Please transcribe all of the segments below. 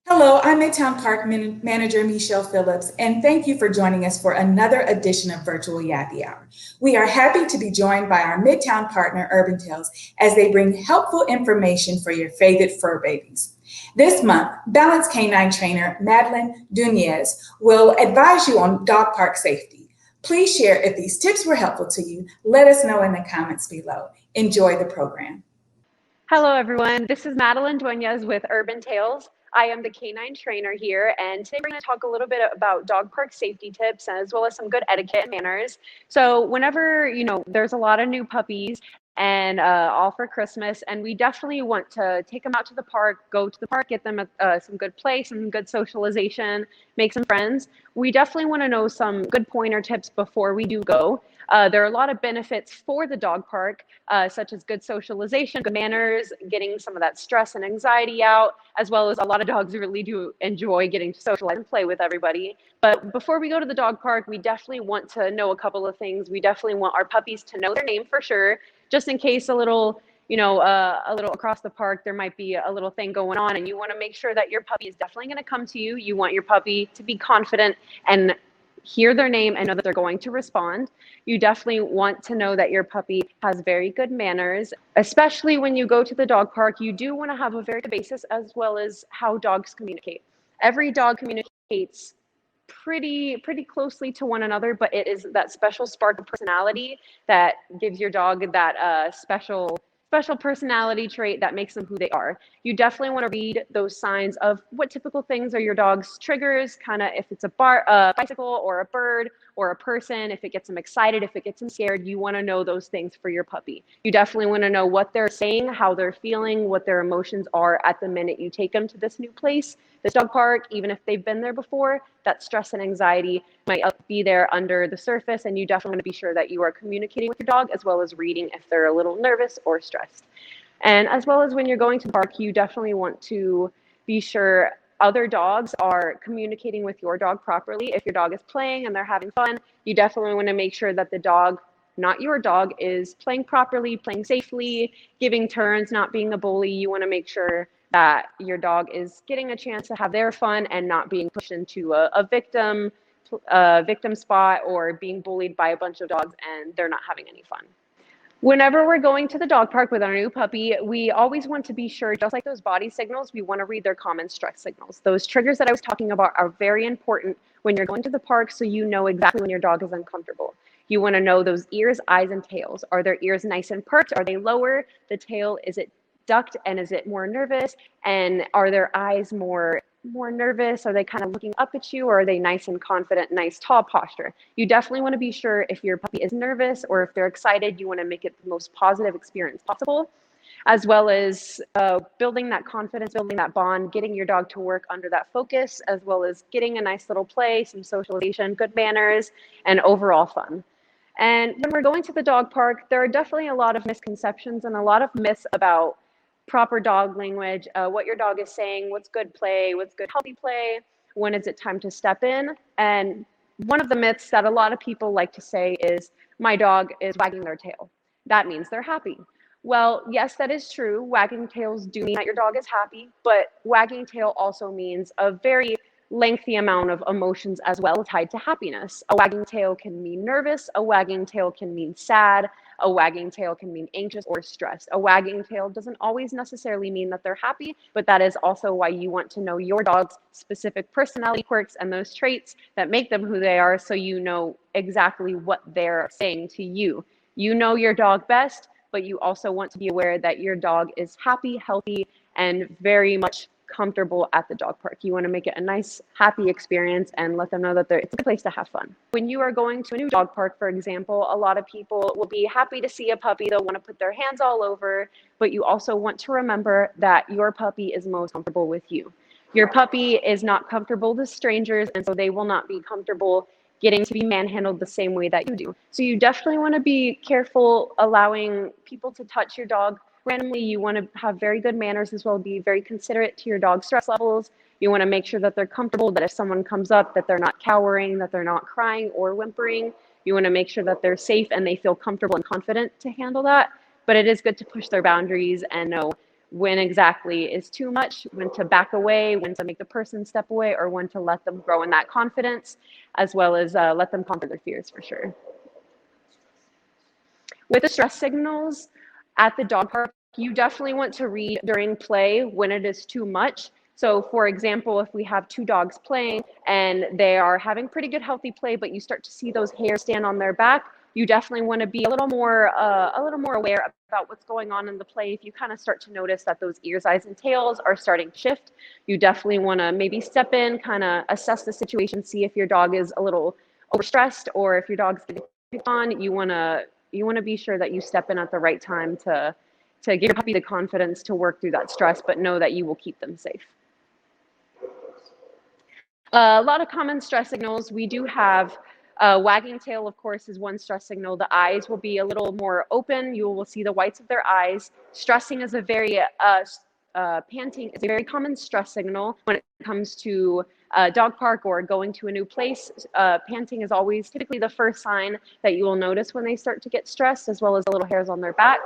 Hello, I'm Midtown Park Manager Michelle Phillips, and thank you for joining us for another edition of Virtual Yappy Hour. We are happy to be joined by our Midtown partner, Urban Tales, as they bring helpful information for your favorite fur babies. This month, Balanced Canine trainer Madeline Dunez will advise you on dog park safety. Please share if these tips were helpful to you. Let us know in the comments below. Enjoy the program. Hello, everyone. This is Madeline Dueñas with Urban Tales. I am the canine trainer here, and today we're going to talk a little bit about dog park safety tips as well as some good etiquette and manners. So whenever, there's a lot of new puppies and all for Christmas, and we definitely want to take them out to the park, go to the park, get them some good play, some good socialization, make some friends. We definitely want to know some good pointer tips before we do go. There are a lot of benefits for the dog park, such as good socialization, good manners, getting some of that stress and anxiety out, as well as a lot of dogs really do enjoy getting to socialize and play with everybody. But before we go to the dog park, we definitely want to know a couple of things. We definitely want our puppies to know their name for sure, just in case a little across the park, there might be a little thing going on, and you want to make sure that your puppy is definitely going to come to you. You want your puppy to be confident and hear their name and know that they're going to respond. You definitely want to know that your puppy has very good manners, especially when you go to the dog park. You do want to have a very good basis as well as how dogs communicate. Every dog communicates pretty closely to one another, but it is that special spark of personality that gives your dog that special personality trait that makes them who they are. You definitely want to read those signs of what typical things are your dog's triggers, kind of if it's a bicycle or a bird or a person, if it gets them excited, if it gets them scared. You want to know those things for your puppy. You definitely want to know what they're saying, how they're feeling, what their emotions are at the minute you take them to this new place, this dog park. Even if they've been there before, that stress and anxiety might be there under the surface, and you definitely want to be sure that you are communicating with your dog as well as reading if they're a little nervous or stressed. And as well as when you're going to the park, you definitely want to be sure other dogs are communicating with your dog properly. If your dog is playing and they're having fun, you definitely want to make sure that the dog, not your dog, is playing properly, playing safely, giving turns, not being a bully. You want to make sure that your dog is getting a chance to have their fun and not being pushed into a victim spot or being bullied by a bunch of dogs and they're not having any fun. Whenever we're going to the dog park with our new puppy, we always want to be sure, just like those body signals, we want to read their common stress signals. Those triggers that I was talking about are very important when you're going to the park, so you know exactly when your dog is uncomfortable. You want to know those ears, eyes, and tails. Are their ears nice and perked? Are they lower? The tail, is it ducked and is it more nervous? And are their eyes more nervous? Are they kind of looking up at you, or are they nice and confident, nice tall posture? You definitely want to be sure if your puppy is nervous or if they're excited. You want to make it the most positive experience possible, as well as building that confidence, building that bond, getting your dog to work under that focus, as well as getting a nice little play, some socialization, good manners, and overall fun. And when we're going to the dog park, there are definitely a lot of misconceptions and a lot of myths about proper dog language, what your dog is saying, what's good play, what's good healthy play, when is it time to step in. And one of the myths that a lot of people like to say is, my dog is wagging their tail. That means they're happy. Well, yes, that is true. Wagging tails do mean that your dog is happy, but wagging tail also means a very lengthy amount of emotions as well tied to happiness. A wagging tail can mean nervous, a wagging tail can mean sad, a wagging tail can mean anxious or stressed. A wagging tail doesn't always necessarily mean that they're happy, but that is also why you want to know your dog's specific personality quirks and those traits that make them who they are, so you know exactly what they're saying to you. You know your dog best, but you also want to be aware that your dog is happy, healthy, and very much comfortable at the dog park. You want to make it a nice, happy experience and let them know that it's a good place to have fun. When you are going to a new dog park, for example, a lot of people will be happy to see a puppy. They'll want to put their hands all over, but you also want to remember that your puppy is most comfortable with you. Your puppy is not comfortable with strangers, and so they will not be comfortable getting to be manhandled the same way that you do. So you definitely want to be careful allowing people to touch your dog randomly. You want to have very good manners as well, be very considerate to your dog's stress levels. You want to make sure that they're comfortable, that if someone comes up, that they're not cowering, that they're not crying or whimpering. You want to make sure that they're safe and they feel comfortable and confident to handle that. but it is good to push their boundaries and know when exactly is too much, when to back away, when to make the person step away, or when to let them grow in that confidence, as well as let them conquer their fears for sure. With the stress signals at the dog park, you definitely want to read during play when it is too much. So for example, if we have two dogs playing and they are having pretty good healthy play, but you start to see those hairs stand on their back, you definitely want to be a little more aware about what's going on in the play. If you kind of start to notice that those ears, eyes, and tails are starting to shift, you definitely want to maybe step in, kind of assess the situation, see if your dog is a little overstressed or if your dog's getting picked on. You want to be sure that you step in at the right time to give your puppy the confidence to work through that stress, but know that you will keep them safe. A lot of common stress signals. We do have wagging tail, of course, is one stress signal. The eyes will be a little more open. You will see the whites of their eyes. Stressing is a very panting is a very common stress signal when it comes to dog park or going to a new place. Panting is always typically the first sign that you will notice when they start to get stressed, as well as the little hairs on their back.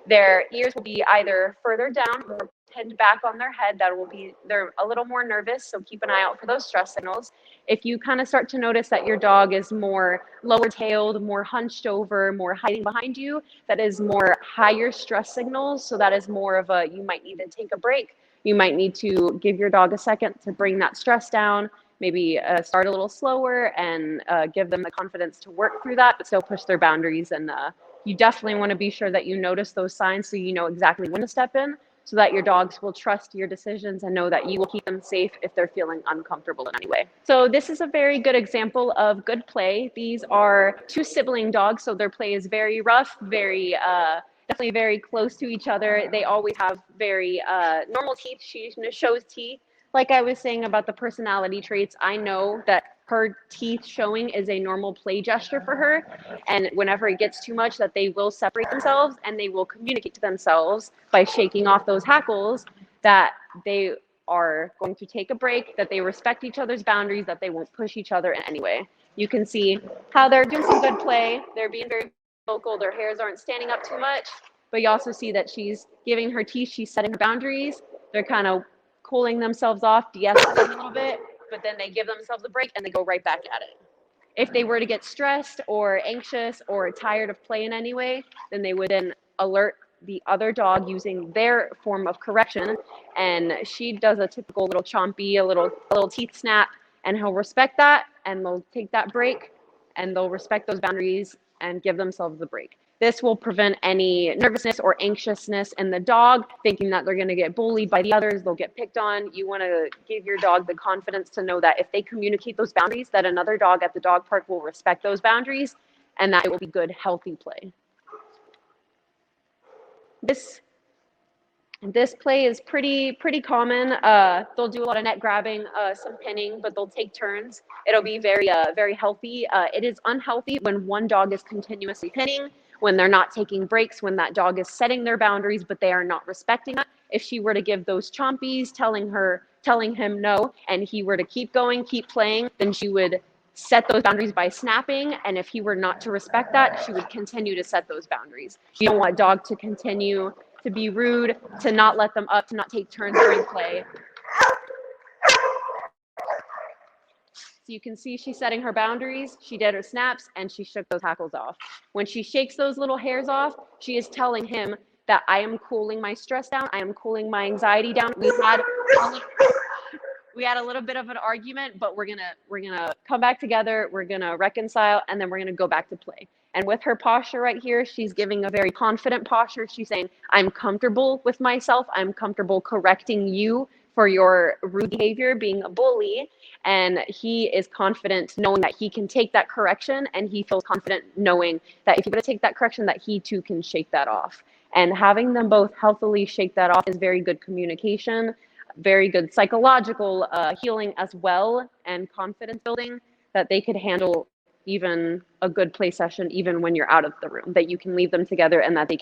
Their ears will be either further down or pinned back on their head. They're a little more nervous, so keep an eye out for those stress signals. If you kind of start to notice that your dog is more lower tailed, more hunched over, more hiding behind you, that is more higher stress signals. So that is more of you might need to take a break. You might need to give your dog a second to bring that stress down, maybe start a little slower and give them the confidence to work through that, but still push their boundaries. And you definitely want to be sure that you notice those signs so you know exactly when to step in, so that your dogs will trust your decisions and know that you will keep them safe if they're feeling uncomfortable in any way. So this is a very good example of good play. These are two sibling dogs, so their play is very rough, very definitely very close to each other. They always have very normal teeth. She shows teeth. Like I was saying about the personality traits, I know that her teeth showing is a normal play gesture for her. And whenever it gets too much, that they will separate themselves and they will communicate to themselves by shaking off those hackles that they are going to take a break, that they respect each other's boundaries, that they won't push each other in any way. You can see how they're doing some good play. They're being very vocal. Their hairs aren't standing up too much, but you also see that she's giving her teeth. She's setting her boundaries. They're kind of cooling themselves off, de-escalating a little bit, but then they give themselves a break and they go right back at it. If they were to get stressed or anxious or tired of play in any way, then they would then alert the other dog using their form of correction. And she does a typical little chompy, a little teeth snap, and he'll respect that and they'll take that break and they'll respect those boundaries and give themselves a break. This will prevent any nervousness or anxiousness in the dog, thinking that they're going to get bullied by the others, they'll get picked on. You want to give your dog the confidence to know that if they communicate those boundaries, that another dog at the dog park will respect those boundaries and that it will be good, healthy play. This play is pretty common. They'll do a lot of net grabbing, some pinning, but they'll take turns. It'll be very healthy. It is unhealthy when one dog is continuously pinning, when they're not taking breaks, when that dog is setting their boundaries, but they are not respecting that. If she were to give those chompies, telling him no, and he were to keep going, keep playing, then she would set those boundaries by snapping. And if he were not to respect that, she would continue to set those boundaries. You don't want a dog to continue to be rude, to not let them up, to not take turns during play. So you can see she's setting her boundaries, she did her snaps, and she shook those hackles off. When she shakes those little hairs off, she is telling him that I am cooling my stress down, I am cooling my anxiety down. We had a little bit of an argument, but we're gonna come back together, we're gonna reconcile, and then we're gonna go back to play. And with her posture right here, she's giving a very confident posture. She's saying, I'm comfortable with myself. I'm comfortable correcting you for your rude behavior, being a bully. And he is confident knowing that he can take that correction, and he feels confident knowing that if you're going to take that correction, that he too can shake that off. And having them both healthily shake that off is very good communication, very good psychological healing as well, and confidence building, that they could handle even a good play session even when you're out of the room, that you can leave them together and that they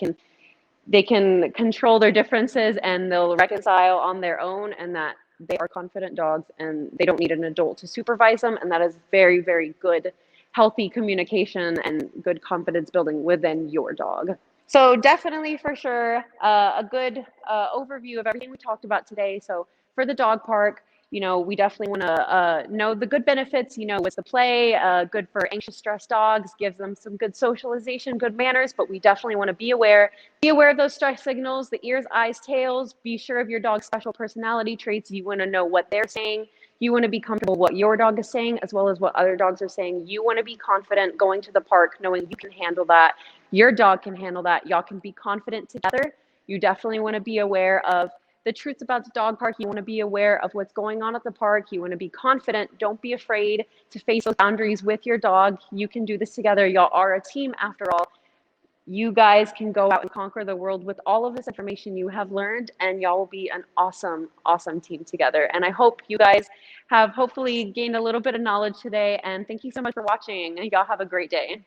can control their differences and they'll reconcile on their own, and that they are confident dogs and they don't need an adult to supervise them. And that is very good, healthy communication and good confidence building within your dog. So definitely for sure, a good overview of everything we talked about today. So for the dog park, we definitely want to know the good benefits. What's the play, good for anxious, stressed dogs, gives them some good socialization, good manners. But we definitely want to be aware of those stress signals, the ears, eyes, tails. Be sure of your dog's special personality traits. You want to know what they're saying. You want to be comfortable what your dog is saying, as well as what other dogs are saying. You want to be confident going to the park, knowing you can handle that. Your dog can handle that. Y'all can be confident together. You definitely want to be aware of the truths about the dog park. You want to be aware of what's going on at the park. You want to be confident. Don't be afraid to face those boundaries with your dog. You can do this together. Y'all are a team after all. You guys can go out and conquer the world with all of this information you have learned, and y'all will be an awesome, awesome team together. And I hope you guys have hopefully gained a little bit of knowledge today. And thank you so much for watching. Y'all have a great day.